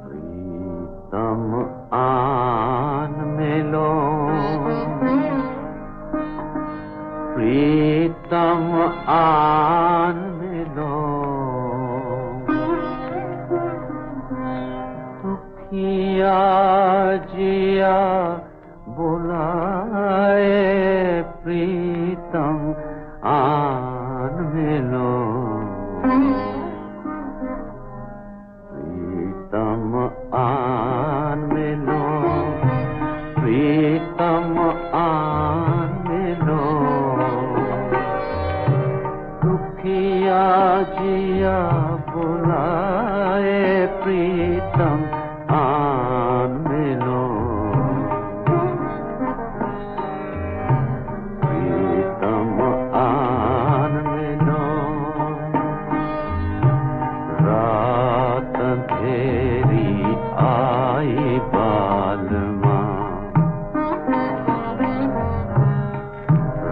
प्रीतम आन मिलो, प्रीतम आन मिलो, दुखिया जिया बुलाए, प्रीतम आन मिलो, प्रीतम आन मिलो, प्रीतम आन मिलो, दुखिया जिया बुलाए, प्रीतम आन मिलो, प्रीतम आन मिलो, रात अंधेरी आई बालमा,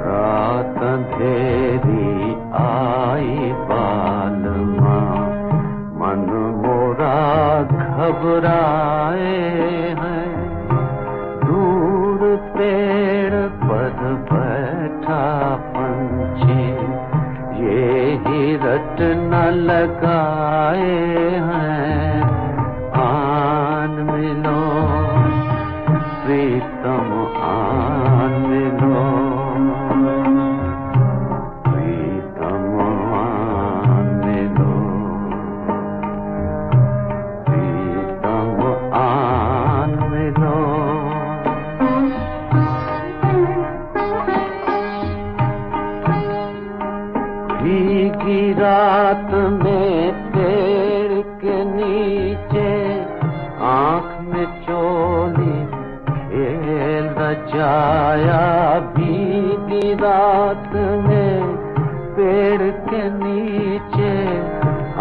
रात अंधेरी आई बालमा, मन मोरा घबराए हैं, दूर पेड़ पर बैठा पंछी, ये ही रट न लगाए हैं, आन मिलो, प्रीतम आन मिलो, प्रीतम आन मिलो, प्रीतम आन मिलो। भीगी रात में पेड़ के नीचे, आँख में चोली खेल रचाया, भीगी रात में पेड़ के नीचे,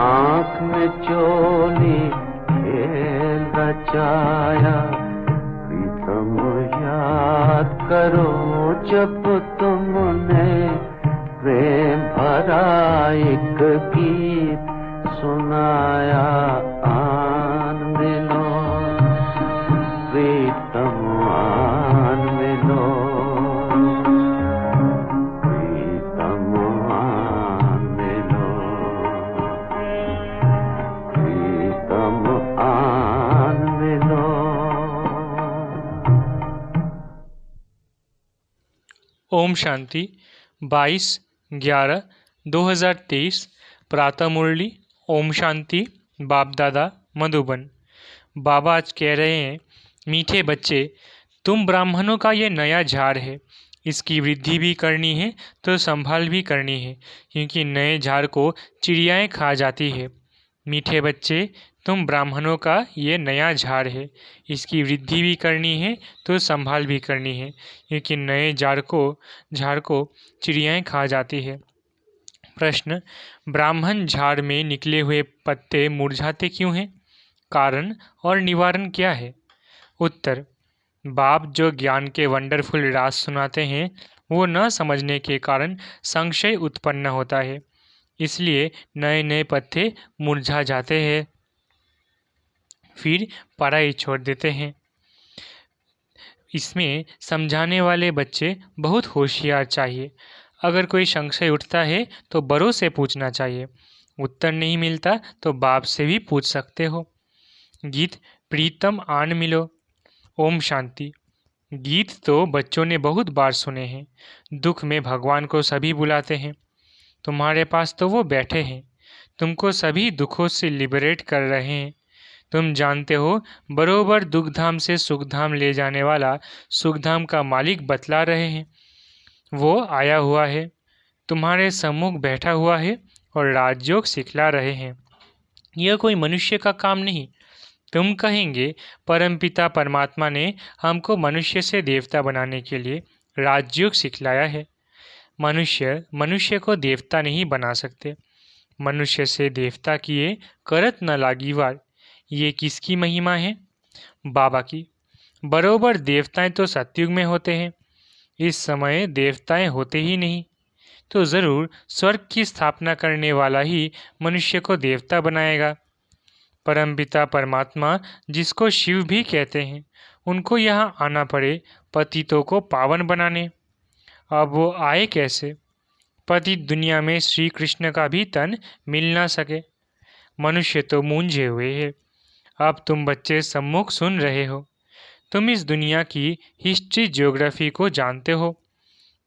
आँख में चोली खेल रचाया, प्रीतम याद करो जब तुमने प्रेम भरा एक गीत सुनाया, आन मिलो, प्रीतम आन मिलो, प्रीतम आन मिलो, प्रीतम आन मिलो। ओम शांति। 22/11/2023 प्रातः मुरली। ओम शांति। बाप दादा मधुबन। बाबा आज कह रहे हैं, मीठे बच्चे, तुम ब्राह्मणों का ये नया झाड़ है, इसकी वृद्धि भी करनी है तो संभाल भी करनी है, क्योंकि नए झाड़ को चिड़ियाएँ खा जाती है। मीठे बच्चे, तुम ब्राह्मणों का ये नया झाड़ है, इसकी वृद्धि भी करनी है तो संभाल भी करनी है, क्योंकि नए झाड़ को चिड़ियाएँ खा जाती है। प्रश्न, ब्राह्मण झाड़ में निकले हुए पत्ते मुरझाते क्यों हैं? कारण और निवारण क्या है? उत्तर, बाप जो ज्ञान के वंडरफुल राज सुनाते हैं, वो न समझने के कारण संशय उत्पन्न होता है, इसलिए नए नए पत्ते मुरझा जाते हैं, फिर पढ़ाई छोड़ देते हैं। इसमें समझाने वाले बच्चे बहुत होशियार चाहिए। अगर कोई संशय उठता है तो बड़ों से पूछना चाहिए, उत्तर नहीं मिलता तो बाप से भी पूछ सकते हो। गीत प्रीतम आन मिलो। ओम शांति। गीत तो बच्चों ने बहुत बार सुने हैं। दुख में भगवान को सभी बुलाते हैं। तुम्हारे पास तो वो बैठे हैं, तुमको सभी दुखों से लिबरेट कर रहे हैं। तुम जानते हो, बरोबर दुखधाम से सुखधाम ले जाने वाला सुखधाम का मालिक बतला रहे हैं। वो आया हुआ है, तुम्हारे सम्मुख बैठा हुआ है और राजयोग सिखला रहे हैं। यह कोई मनुष्य का काम नहीं। तुम कहेंगे, परमपिता परमात्मा ने हमको मनुष्य से देवता बनाने के लिए राजयोग सिखलाया है। मनुष्य को देवता नहीं बना सकते। मनुष्य से देवता किए करत न लागी वार। ये किसकी महिमा है? बाबा की। बरोबर देवताएं तो सतयुग में होते हैं, इस समय देवताएं होते ही नहीं, तो ज़रूर स्वर्ग की स्थापना करने वाला ही मनुष्य को देवता बनाएगा। परमपिता परमात्मा, जिसको शिव भी कहते हैं, उनको यहाँ आना पड़े पतितों को पावन बनाने। अब वो आए कैसे? पतित दुनिया में श्री कृष्ण का भी तन मिल ना सके। मनुष्य तो मूंझे हुए हैं। अब तुम बच्चे सम्मुख सुन रहे हो। तुम इस दुनिया की हिस्ट्री ज्योग्राफी को जानते हो।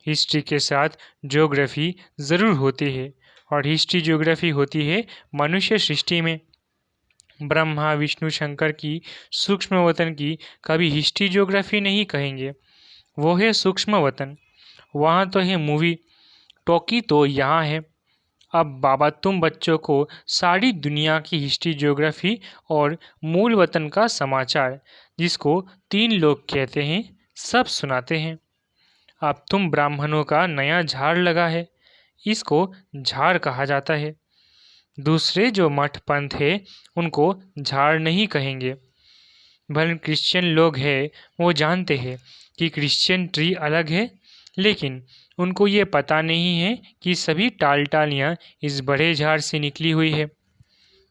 हिस्ट्री के साथ ज्योग्राफी ज़रूर होती है, और हिस्ट्री ज्योग्राफी होती है मनुष्य सृष्टि में। ब्रह्मा विष्णु शंकर की सूक्ष्म वतन की कभी हिस्ट्री ज्योग्राफी नहीं कहेंगे, वो है सूक्ष्म वतन। वहाँ तो है मूवी टॉकी, तो यहाँ है। अब बाबा तुम बच्चों को सारी दुनिया की हिस्ट्री ज्योग्राफी और मूल वतन का समाचार, जिसको 3 लोग कहते हैं, सब सुनाते हैं। अब तुम ब्राह्मणों का नया झाड़ लगा है, इसको झाड़ कहा जाता है। दूसरे जो मठ पंथ है उनको झाड़ नहीं कहेंगे। भले क्रिश्चियन लोग हैं, वो जानते हैं कि क्रिश्चियन ट्री अलग है, लेकिन उनको ये पता नहीं है कि सभी टालियाँ इस बड़े झाड़ से निकली हुई है।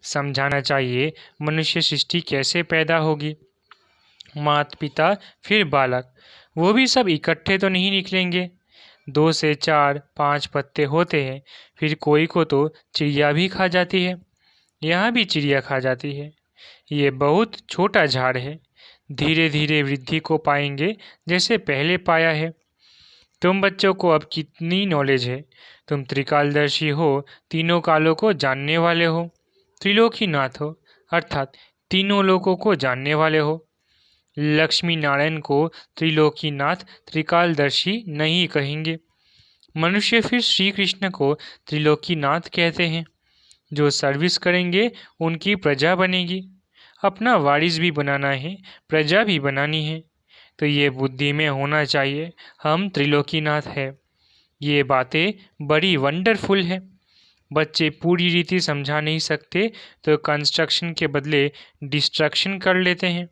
समझाना चाहिए मनुष्य सृष्टि कैसे पैदा होगी। माता पिता फिर बालक, वो भी सब इकट्ठे तो नहीं निकलेंगे। 2 से 4 5 पत्ते होते हैं, फिर कोई को तो चिड़िया भी खा जाती है। यहाँ भी चिड़िया खा जाती है। ये बहुत छोटा झाड़ है, धीरे धीरे वृद्धि को पाएंगे जैसे पहले पाया है। तुम बच्चों को अब कितनी नॉलेज है। तुम त्रिकालदर्शी हो, तीनों कालों को जानने वाले हो, त्रिलोकीनाथ हो, अर्थात तीनों लोकों को जानने वाले हो। लक्ष्मी नारायण को त्रिलोकीनाथ त्रिकालदर्शी नहीं कहेंगे। मनुष्य फिर श्री कृष्ण को त्रिलोकीनाथ कहते हैं। जो सर्विस करेंगे उनकी प्रजा बनेगी। अपना वारिस भी बनाना है, प्रजा भी बनानी है, तो ये बुद्धि में होना चाहिए हम त्रिलोकीनाथ है। ये बातें बड़ी वंडरफुल है। बच्चे पूरी रीति समझा नहीं सकते तो कंस्ट्रक्शन के बदले डिस्ट्रक्शन कर लेते हैं।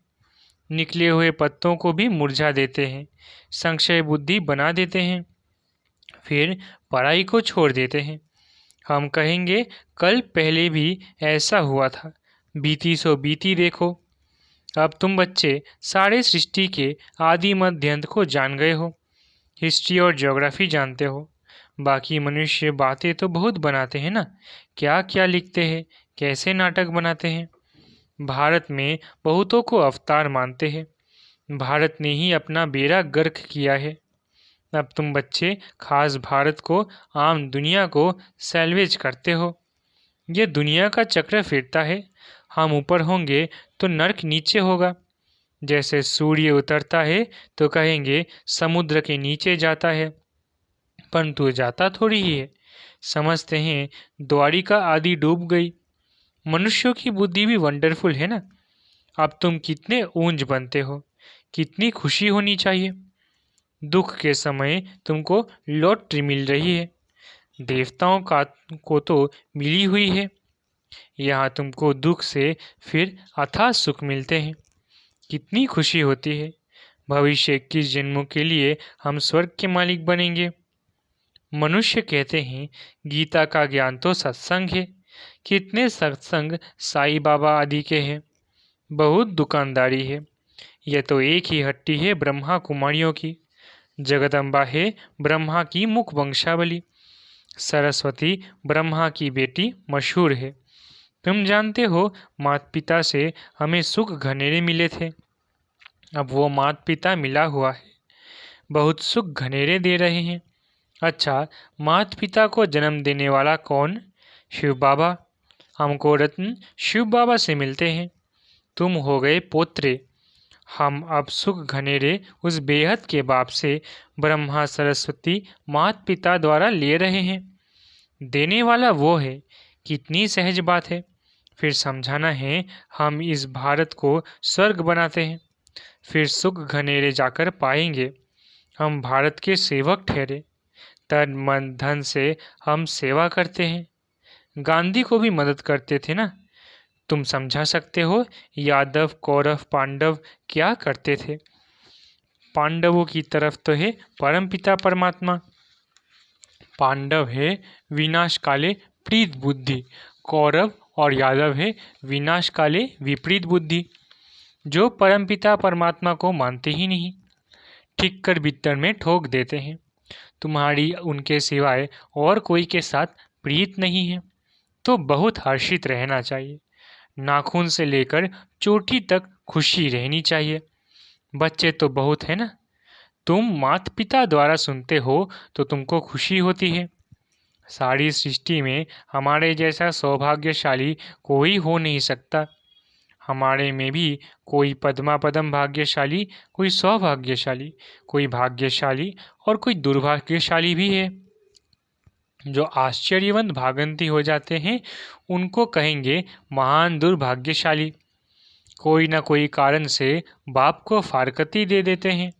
निकले हुए पत्तों को भी मुरझा देते हैं, संशय बुद्धि बना देते हैं, फिर पढ़ाई को छोड़ देते हैं। हम कहेंगे कल पहले भी ऐसा हुआ था, बीती सो बीती देखो। अब तुम बच्चे सारे सृष्टि के आदि मध्य अंत को जान गए हो, हिस्ट्री और ज्योग्राफी जानते हो। बाकी मनुष्य बातें तो बहुत बनाते हैं ना, क्या क्या लिखते हैं, कैसे नाटक बनाते हैं। भारत में बहुतों को अवतार मानते हैं। भारत ने ही अपना बेड़ा गर्क किया है। अब तुम बच्चे खास भारत को, आम दुनिया को सैल्वेज करते हो। ये दुनिया का चक्र फिरता है। हम ऊपर होंगे तो नर्क नीचे होगा। जैसे सूर्य उतरता है तो कहेंगे समुद्र के नीचे जाता है, परंतु जाता थोड़ी ही है। समझते हैं द्वारिका आदि डूब गई। मनुष्यों की बुद्धि भी वंडरफुल है ना। अब तुम कितने ऊंच बनते हो, कितनी खुशी होनी चाहिए। दुख के समय तुमको लॉटरी मिल रही है, देवताओं का को तो मिली हुई है। यहाँ तुमको दुख से फिर अथाह सुख मिलते हैं, कितनी खुशी होती है। भविष्य 21 जन्मों के लिए हम स्वर्ग के मालिक बनेंगे। मनुष्य कहते हैं गीता का ज्ञान तो सत्संग है। कितने सत्संग साईं बाबा आदि के हैं। बहुत दुकानदारी है। यह तो एक ही हट्टी है ब्रह्मा कुमारियों की। जगदम्बा है ब्रह्मा की मुख वंशावली। सरस्वती ब्रह्मा की बेटी मशहूर है। तुम जानते हो माता पिता से हमें सुख घनेरे मिले थे। अब वो माता पिता मिला हुआ है, बहुत सुख घनेरे दे रहे हैं। अच्छा, माता पिता को जन्म देने वाला कौन? शिव बाबा। हमको रत्न शिव बाबा से मिलते हैं। तुम हो गए पोत्रे। हम अब सुख घनेरे उस बेहद के बाप से, ब्रह्मा सरस्वती माता पिता द्वारा ले रहे हैं। देने वाला वो है, कितनी सहज बात है। फिर समझाना है हम इस भारत को स्वर्ग बनाते हैं, फिर सुख घनेरे जाकर पाएंगे। हम भारत के सेवक ठहरे, तन मन धन से हम सेवा करते हैं। गांधी को भी मदद करते थे ना। तुम समझा सकते हो यादव कौरव पांडव क्या करते थे। पांडवों की तरफ तो है परमपिता परमात्मा। पांडव है विनाश काले प्रीत बुद्धि, कौरव और यादव है विनाश काले विपरीत बुद्धि, जो परमपिता परमात्मा को मानते ही नहीं, ठीक कर बित्तर में ठोक देते हैं। तुम्हारी उनके सिवाय और कोई के साथ प्रीत नहीं है तो बहुत हर्षित रहना चाहिए। नाखून से लेकर चोटी तक खुशी रहनी चाहिए। बच्चे तो बहुत है ना, तुम माता पिता द्वारा सुनते हो तो तुमको खुशी होती है। सारी सृष्टि में हमारे जैसा सौभाग्यशाली कोई हो नहीं सकता। हमारे में भी कोई पद्मापदम भाग्यशाली, कोई सौभाग्यशाली, कोई भाग्यशाली और कोई दुर्भाग्यशाली भी है। जो आश्चर्यवंत भागंती हो जाते हैं उनको कहेंगे महान दुर्भाग्यशाली। कोई ना कोई कारण से बाप को फारकती दे देते हैं।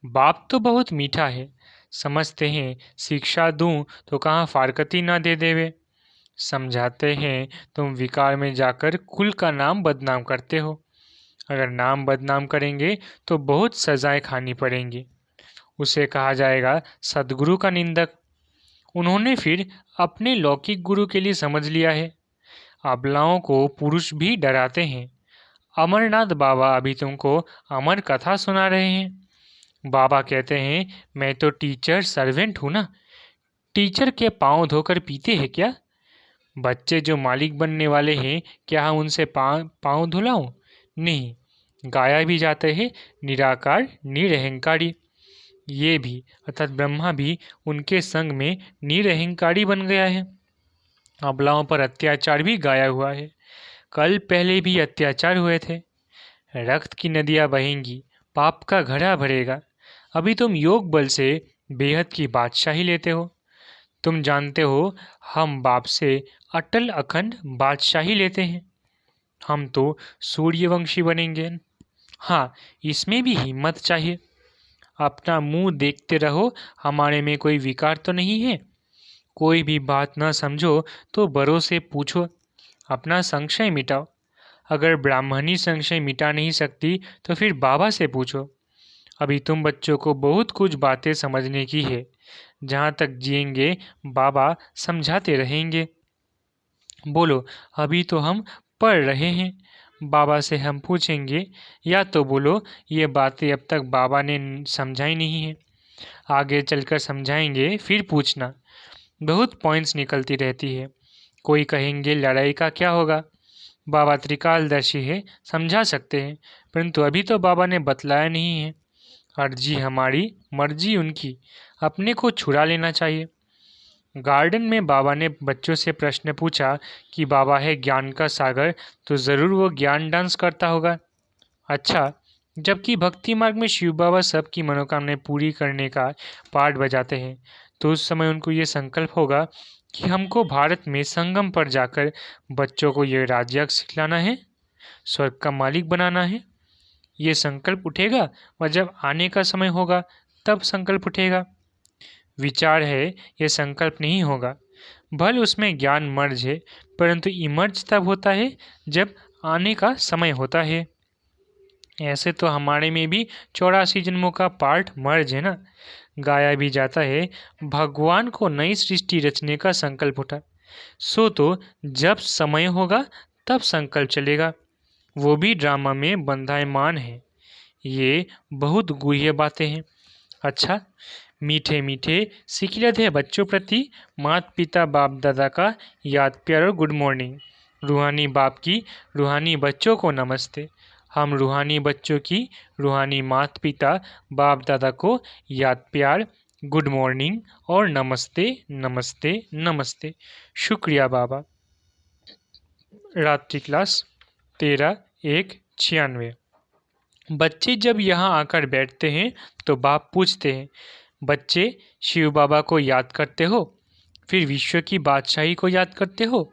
बाप तो बहुत मीठा है, समझते हैं शिक्षा दूं तो कहाँ फारकती ना दे देवे। समझाते हैं तुम विकार में जाकर कुल का नाम बदनाम करते हो। अगर नाम बदनाम करेंगे तो बहुत सजाएं खानी पड़ेंगी। उसे कहा जाएगा सदगुरु का निंदक। उन्होंने फिर अपने लौकिक गुरु के लिए समझ लिया है। अबलाओं को पुरुष भी डराते हैं। अमरनाथ बाबा अभी तुमको अमर कथा सुना रहे हैं। बाबा कहते हैं मैं तो टीचर सर्वेंट हूँ ना, टीचर के पाँव धोकर पीते हैं क्या? बच्चे जो मालिक बनने वाले हैं क्या हम उनसे पाँव धुलाऊं? नहीं, गाया भी जाते हैं निराकार निरहंकारी। ये भी अर्थात ब्रह्मा भी उनके संग में निरहंकारी बन गया है। अबलाओं पर अत्याचार भी गाया हुआ है। कल पहले भी अत्याचार हुए थे। रक्त की नदियाँ बहेंगी, पाप का घड़ा भरेगा। अभी तुम योग बल से बेहद की बादशाही लेते हो। तुम जानते हो हम बाप से अटल अखंड बादशाही लेते हैं। हम तो सूर्यवंशी बनेंगे। हाँ, इसमें भी हिम्मत चाहिए। अपना मुंह देखते रहो, हमारे में कोई विकार तो नहीं है। कोई भी बात न समझो तो बड़ों से पूछो, अपना संशय मिटाओ। अगर ब्राह्मणी संशय मिटा नहीं सकती तो फिर बाबा से पूछो। अभी तुम बच्चों को बहुत कुछ बातें समझने की है। जहाँ तक जिएंगे बाबा समझाते रहेंगे। बोलो, अभी तो हम पढ़ रहे हैं, बाबा से हम पूछेंगे, या तो बोलो ये बातें अब तक बाबा ने समझाई नहीं है, आगे चलकर समझाएंगे फिर पूछना। बहुत पॉइंट्स निकलती रहती है। कोई कहेंगे लड़ाई का क्या होगा, बाबा त्रिकालदर्शी है, समझा सकते हैं, परंतु अभी तो बाबा ने बतलाया नहीं है। अर्जी हमारी, मर्जी उनकी, अपने को छुड़ा लेना चाहिए। गार्डन में बाबा ने बच्चों से प्रश्न पूछा कि बाबा है ज्ञान का सागर, तो ज़रूर वो ज्ञान डांस करता होगा। अच्छा, जबकि भक्ति मार्ग में शिव बाबा सबकी मनोकामनाएं पूरी करने का पाठ बजाते हैं, तो उस समय उनको ये संकल्प होगा कि हमको भारत में संगम पर जाकर बच्चों को ये राजयोग सिखलाना है, स्वर्ग का मालिक बनाना है। ये संकल्प उठेगा और जब आने का समय होगा तब संकल्प उठेगा। विचार है ये संकल्प नहीं होगा। भले उसमें ज्ञान मर्ज है, परंतु इमर्ज तब होता है जब आने का समय होता है। ऐसे तो हमारे में भी 84 जन्मों का पार्ट मर्ज है ना। गाया भी जाता है भगवान को नई सृष्टि रचने का संकल्प उठा, सो तो जब समय होगा तब संकल्प चलेगा। वो भी ड्रामा में बंधायमान है। ये बहुत गुह्य बातें हैं। अच्छा, मीठे मीठे सिखिलत है बच्चों प्रति माता पिता बाप दादा का याद प्यार और गुड मॉर्निंग। रूहानी बाप की रूहानी बच्चों को नमस्ते। हम रूहानी बच्चों की रूहानी माता पिता बाप दादा को याद प्यार, गुड मॉर्निंग और नमस्ते नमस्ते नमस्ते। शुक्रिया बाबा। रात्रि क्लास 13/1/96। बच्चे जब यहाँ आकर बैठते हैं तो बाप पूछते हैं, बच्चे शिव बाबा को याद करते हो, फिर विश्व की बादशाही को याद करते हो।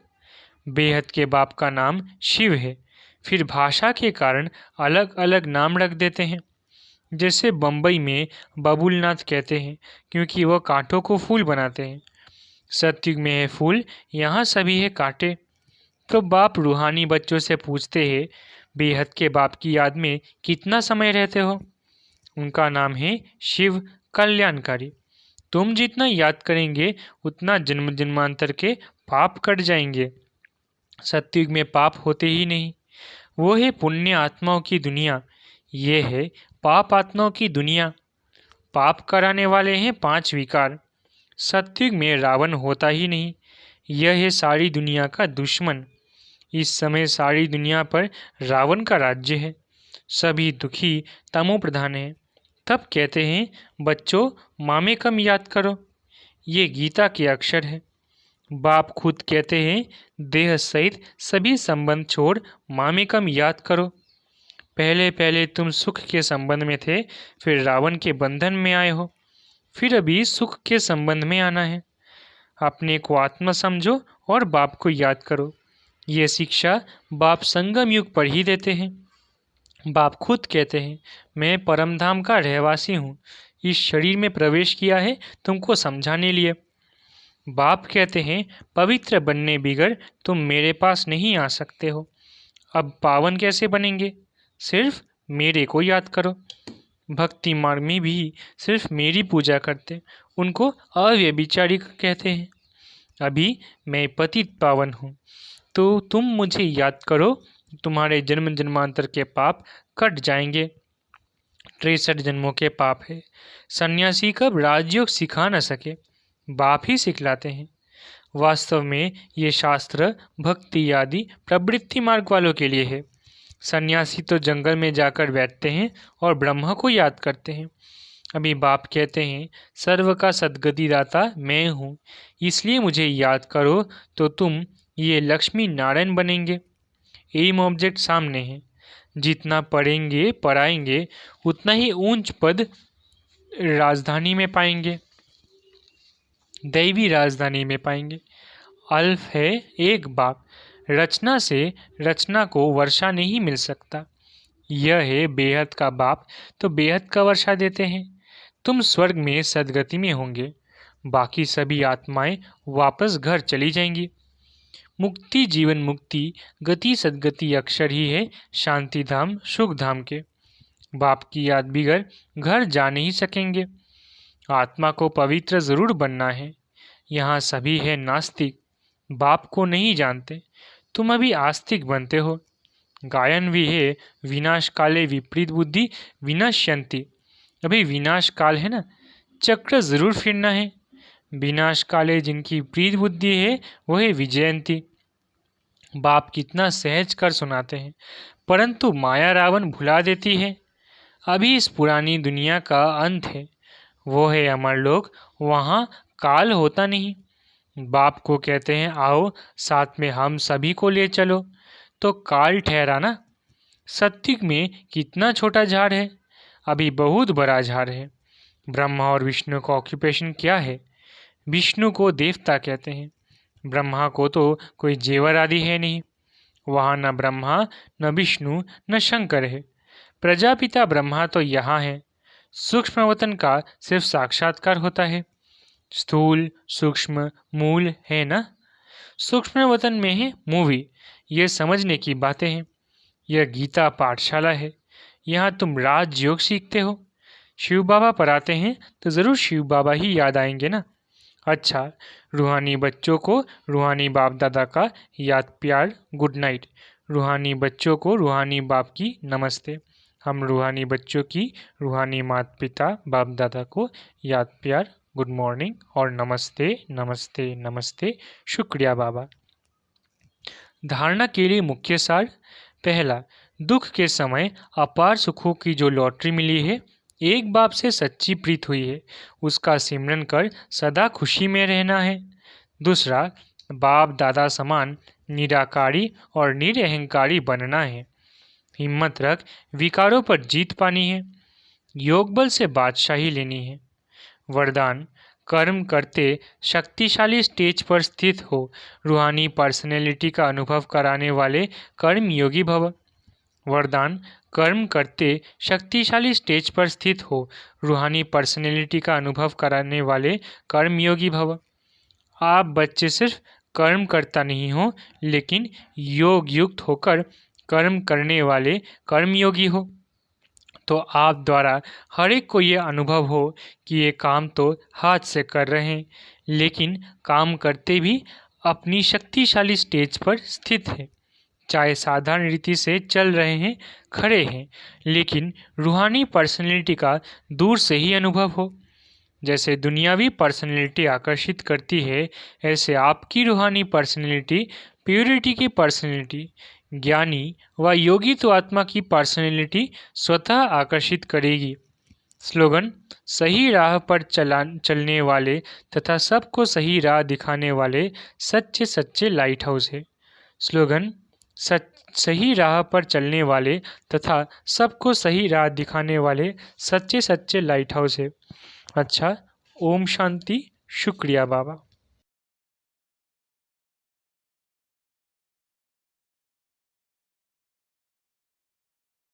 बेहद के बाप का नाम शिव है, फिर भाषा के कारण अलग अलग नाम रख देते हैं। जैसे बम्बई में बबुलनाथ कहते हैं क्योंकि वह कांटों को फूल बनाते हैं। सतयुग में है फूल, यहाँ सभी है कांटे। तो बाप रूहानी बच्चों से पूछते हैं, बेहद के बाप की याद में कितना समय रहते हो? उनका नाम है शिव कल्याणकारी। तुम जितना याद करेंगे उतना जन्म जन्मांतर के पाप कट जाएंगे। सत्युग में पाप होते ही नहीं। वो है पुण्य आत्माओं की दुनिया, ये है पाप आत्माओं की दुनिया। पाप कराने वाले हैं 5 विकार। सत्युग में रावण होता ही नहीं, यह है सारी दुनिया का दुश्मन। इस समय सारी दुनिया पर रावण का राज्य है, सभी दुखी तमो प्रधान है। तब कहते हैं बच्चों मामे कम याद करो, ये गीता के अक्षर है। बाप खुद कहते हैं देह सहित सभी संबंध छोड़ मामे कम याद करो। पहले पहले तुम सुख के संबंध में थे, फिर रावण के बंधन में आए हो, फिर अभी सुख के संबंध में आना है। अपने को आत्मा समझो और बाप को याद करो। ये शिक्षा बाप संगम युग पर ही देते हैं। बाप खुद कहते हैं मैं परमधाम का रहवासी हूँ, इस शरीर में प्रवेश किया है तुमको समझाने लिए। बाप कहते हैं पवित्र बनने बिगर तुम मेरे पास नहीं आ सकते हो। अब पावन कैसे बनेंगे? सिर्फ मेरे को याद करो। भक्ति मार्ग में भी सिर्फ मेरी पूजा करते, उनको अव्यभिचारी कहते हैं। अभी मैं पतित पावन हूँ, तो तुम मुझे याद करो, तुम्हारे जन्म जन्मांतर के पाप कट जाएंगे। 63 जन्मों के पाप है। सन्यासी कब राजयोग सिखा न सके, बाप ही सिखलाते हैं। वास्तव में ये शास्त्र भक्ति आदि प्रवृत्ति मार्ग वालों के लिए है। सन्यासी तो जंगल में जाकर बैठते हैं और ब्रह्मा को याद करते हैं। अभी बाप कहते हैं सर्व का सद्गति दाता मैं हूँ, इसलिए मुझे याद करो तो तुम ये लक्ष्मी नारायण बनेंगे। एम ऑब्जेक्ट सामने है, जितना पढ़ेंगे पढ़ाएंगे उतना ही ऊंच पद राजधानी में पाएंगे, दैवी राजधानी में पाएंगे। अल्फ है एक बाप, रचना से रचना को वर्षा नहीं मिल सकता। यह है बेहद का बाप, तो बेहद का वर्षा देते हैं। तुम स्वर्ग में सदगति में होंगे, बाकी सभी आत्माएं वापस घर चली जाएंगी। मुक्ति जीवन मुक्ति गति सदगति अक्षर ही है शांति धाम सुख धाम के। बाप की याद बिगर घर जा नहीं सकेंगे। आत्मा को पवित्र जरूर बनना है। यहाँ सभी है नास्तिक, बाप को नहीं जानते। तुम अभी आस्तिक बनते हो। गायन भी है विनाश काले विपरीत बुद्धि विनश्यंती। अभी विनाश काल है ना, चक्र जरूर फिरना है। विनाश काले जिनकी विपरीत बुद्धि है वो है विजयंती। बाप कितना सहज कर सुनाते हैं, परंतु माया रावण भुला देती है। अभी इस पुरानी दुनिया का अंत है, वो है अमरलोक, वहाँ काल होता नहीं। बाप को कहते हैं आओ साथ में हम सभी को ले चलो, तो काल ठहरा ना। सत्युग में कितना छोटा झाड़ है, अभी बहुत बड़ा झाड़ है। ब्रह्मा और विष्णु का ऑक्यूपेशन क्या है? विष्णु को देवता कहते हैं, ब्रह्मा को तो कोई जेवर आदि है नहीं। वहाँ न ब्रह्मा न विष्णु न शंकर है। प्रजापिता ब्रह्मा तो यहाँ है। सूक्ष्म वतन का सिर्फ साक्षात्कार होता है। स्थूल सूक्ष्म मूल है ना। सूक्ष्म वतन में है मूवी, ये समझने की बातें हैं। यह गीता पाठशाला है, यहाँ तुम राजयोग सीखते हो। शिव बाबा पढ़ाते हैं तो ज़रूर शिव बाबा ही याद आएंगे ना। अच्छा, रूहानी बच्चों को रूहानी बाप दादा का याद प्यार गुड नाइट। रूहानी बच्चों को रूहानी बाप की नमस्ते। हम रूहानी बच्चों की रूहानी माता पिता बाप दादा को याद प्यार गुड मॉर्निंग और नमस्ते नमस्ते नमस्ते। शुक्रिया बाबा। धारणा के लिए मुख्य सार। पहला, दुख के समय अपार सुखों की जो लॉटरी मिली है, एक बाप से सच्ची प्रीत हुई है, उसका सिमरन कर सदा खुशी में रहना है। दूसरा, बाप दादा समान निराकारी और निरअहंकारी बनना है। हिम्मत रख विकारों पर जीत पानी है। योग बल से बादशाही लेनी है। वरदान, कर्म करते शक्तिशाली स्टेज पर स्थित हो, रूहानी पर्सनैलिटी का अनुभव कराने वाले कर्म योगी भव। वरदान, कर्म करते शक्तिशाली स्टेज पर स्थित हो, रूहानी पर्सनैलिटी का अनुभव कराने वाले कर्मयोगी भव। आप बच्चे सिर्फ कर्म करता नहीं हो, लेकिन योग युक्त होकर कर्म करने वाले कर्मयोगी हो। तो आप द्वारा हर एक को ये अनुभव हो कि ये काम तो हाथ से कर रहे हैं, लेकिन काम करते भी अपनी शक्तिशाली स्टेज पर स्थित है। चाहे साधारण रीति से चल रहे हैं, खड़े हैं, लेकिन रूहानी पर्सनैलिटी का दूर से ही अनुभव हो। जैसे दुनियावी पर्सनैलिटी आकर्षित करती है, ऐसे आपकी रूहानी पर्सनैलिटी, प्योरिटी की पर्सनैलिटी, ज्ञानी व योगी तो आत्मा की पर्सनैलिटी स्वतः आकर्षित करेगी। स्लोगन: सही राह पर चलने वाले तथा सबको सही राह दिखाने वाले सच्चे सच्चे लाइट हाउस है। स्लोगन: सही राह पर चलने वाले तथा सबको सही राह दिखाने वाले सच्चे सच्चे लाइट हाउस है। अच्छा, ओम शांति। शुक्रिया बाबा।